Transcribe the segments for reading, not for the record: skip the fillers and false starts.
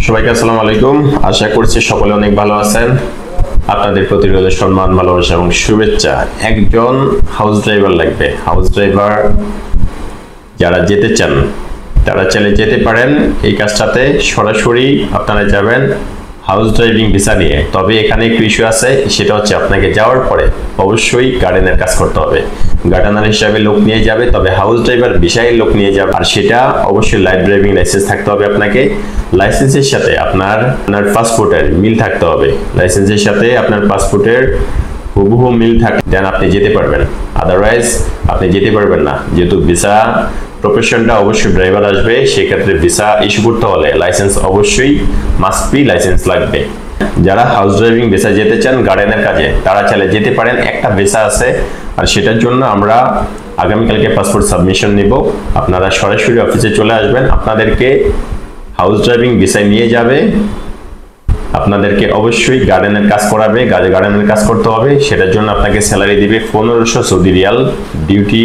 সবাইকে আসসালামু আলাইকুম। আশা করছি সকলে অনেক ভালো আছেন। আপনাদের প্রতি রইল সম্মান, ভালোবাসা এবং শুভেচ্ছা। একজন হাউস ড্রাইভার লাগবে। হাউস ড্রাইভার যারা যেতে চান তারা চাইলে যেতে পারেন। এই কাজটাতে সরাসরি আপনারা যাবেন হাউস ড্রাইভিং ভিসা নিয়ে। তবে এখানে একটু ইস্যু আছে, সেটা হচ্ছে আপনাকে যাওয়ার পরে অবশ্যই গার্ডেনের কাজ করতে হবে। গার্ডেনার হিসাবে লোক নিয়ে যাবে, তবে হাউস ড্রাইভার ভিসায় লোক নিয়ে যাবে। আর সেটা অবশ্যই লাইট ড্রাইভিং লাইসেন্স থাকতে হবে আপনাকে। লাইসেন্সের সাথে আপনার পাসপোর্টের মিল থাকতে হবে। লাইসেন্সের সাথে আপনার পাসপোর্টের হুবহু মিল থাকলে দেন আপনি যেতে পারবেন, আদারওয়াইজ আপনি যেতে পারবেন না। যেহেতু ভিসা প্রফেশনটা অবশ্যই ড্রাইভার আসবে, সেক্ষেত্রে ভিসা ইস্যু করতে হলে লাইসেন্স অবশ্যই মাস্ট বি লাইসেন্স লাগবে। যারা হাউস ড্রাইভিং ভিসা যেতে চান গার্ডেনের কাজে, তারা চাইলে যেতে পারেন। একটা ভিসা আছে, আর সেটার জন্য আমরা আগামীকালকে পাসপোর্ট সাবমিশন নিব। আপনারা সরাসরি অফিসে চলে আসবেন, আপনাদেরকে হাউস ড্রাইভিং ভিসায় নিয়ে যাবে। আপনাদেরকে অবশ্যই গার্ডেনের কাজ করাবে, গার্ডেনের কাজ করতে হবে। সেটার জন্য আপনাকে স্যালারি দিবে 1500 সৌদি রিয়াল। ডিউটি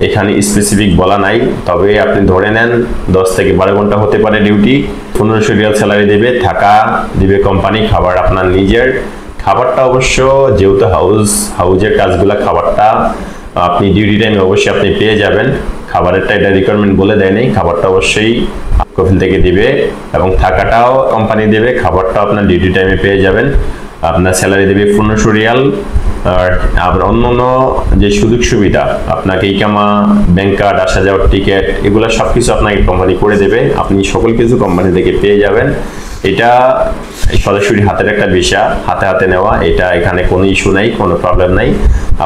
এখানে স্পেসিফিক বলা নাই, তবে আপনি ধরে নেন 10 থেকে 12 ঘন্টা হতে পারে ডিউটি। 1500 রিয়াল স্যালারি দিবে, থাকা দিবে কোম্পানি, খাবার আপনার নিজের। খাবারটা অবশ্য যেহেতু হাউজের কাজগুলা, খাবারটা আপনি ডিউটি টাইমে অবশ্যই আপনি পেয়ে যাবেন। খাবারেরটা এটা রিকোয়ারমেন্ট বলে দেয় নাই, খাবারটা অবশ্যই কফিল থেকে দিবে এবং থাকাটাও কোম্পানি দেবে, খাবারটাও আপনার ডিউটি টাইমে পেয়ে যাবেন। আপনার স্যালারি দেবে 1500 রিয়াল। আর আপনার অন্যান্য যে সুযোগ সুবিধা, আপনাকে ইকামা, ব্যাংক কার্ড, আসা যাওয়ার টিকিট, এগুলো সবকিছু আপনাকে কোম্পানি করে দেবে। আপনি সকল কিছু কোম্পানি থেকে পেয়ে যাবেন। এটা সরাসরি হাতের একটা ভিসা, হাতে হাতে নেওয়া। এটা এখানে কোনো ইস্যু নাই, কোনো প্রবলেম নাই।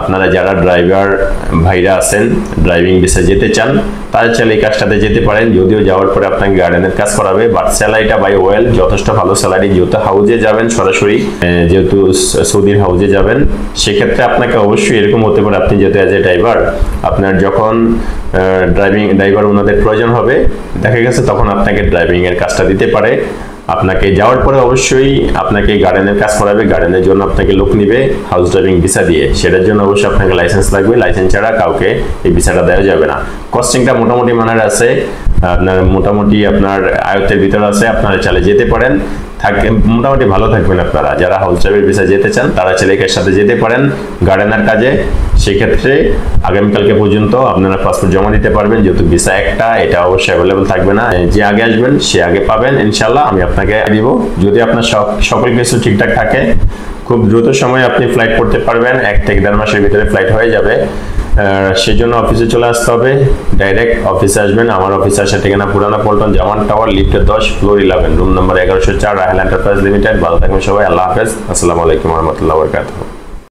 আপনারা যারা ড্রাইভার ভাইরা আছেন, ড্রাইভিং ভিসা যেতে চান, তারা চাইলে এই কাজটাতে যেতে পারেন। যদিও যাওয়ার পরে আপনাকে গার্ডেনের কাজ করাবে, বাট স্যালারিটা বাই ওয়েল যথেষ্ট ভালো স্যালারি। যেহেতু হাউজে যাবেন সরাসরি, যেহেতু সৌদির হাউজে যাবেন, সেক্ষেত্রে আপনাকে অবশ্যই এরকম হতে পারে, আপনি যেহেতু অ্যাজ এ ড্রাইভার, আপনার যখন ড্রাইভার ওনাদের প্রয়োজন হবে, দেখা গেছে তখন আপনাকে ড্রাইভিং এর কাজটা দিতে পারে। আপনাকে যাওয়ার পরে অবশ্যই আপনাকে গার্ডেনের কাজ করাবে, গার্ডেনের জন্য আপনাকে লোক নিবে হাউস ড্রাইভিং ভিসা দিয়ে। সেটার জন্য অবশ্যই আপনাকে লাইসেন্স লাগবে, লাইসেন্স ছাড়া কাউকে এই ভিসাটা দেওয়া যাবে না। কস্টিংটা মোটামুটি মানের আছে, আপনার মোটামুটি আপনার আয়ত্তের ভিতরে আছে, আপনারা চাইলে যেতে পারেন। মোটামুটি ভালো থাকবেন। আপনারা যারা হাউস ড্রাইভিং ভিসা যেতে চান, তারা ছেলেকের সাথে যেতে পারেন গার্ডেনার কাজে। সেক্ষেত্রে আগামীকালকে পর্যন্ত আপনারা পাসপোর্ট জমা দিতে পারবেন। যেহেতু ভিসা একটা, এটা অবশ্যই অ্যাভেলেবল থাকবে না। যে আগে আসবেন সে আগে পাবেন ইনশাল্লাহ, আমি আপনাকে দিব। যদি আপনার সকল কিছু ঠিকঠাক থাকে, খুব দ্রুত সময়ে আপনি ফ্লাইট করতে পারবেন। 1 থেকে 1.5 মাসের ভিতরে ফ্লাইট হয়ে যাবে। সেই জন্য অফিসে চলে আসতে হবে, ডাইরেক্ট অফিসে আসবেন। আমার অফিসে আসার ঠিকানা পুরানা পল্টন, জামান টাওয়ার, লিফটের 10, floor 11, room number 1104, Rahel enterprise limited. ভালো থাকবেন সবাই, আল্লাহ হাফেজ, আসসালামু আলাইকুম রহমতুল্লাহ বরকাতুহু।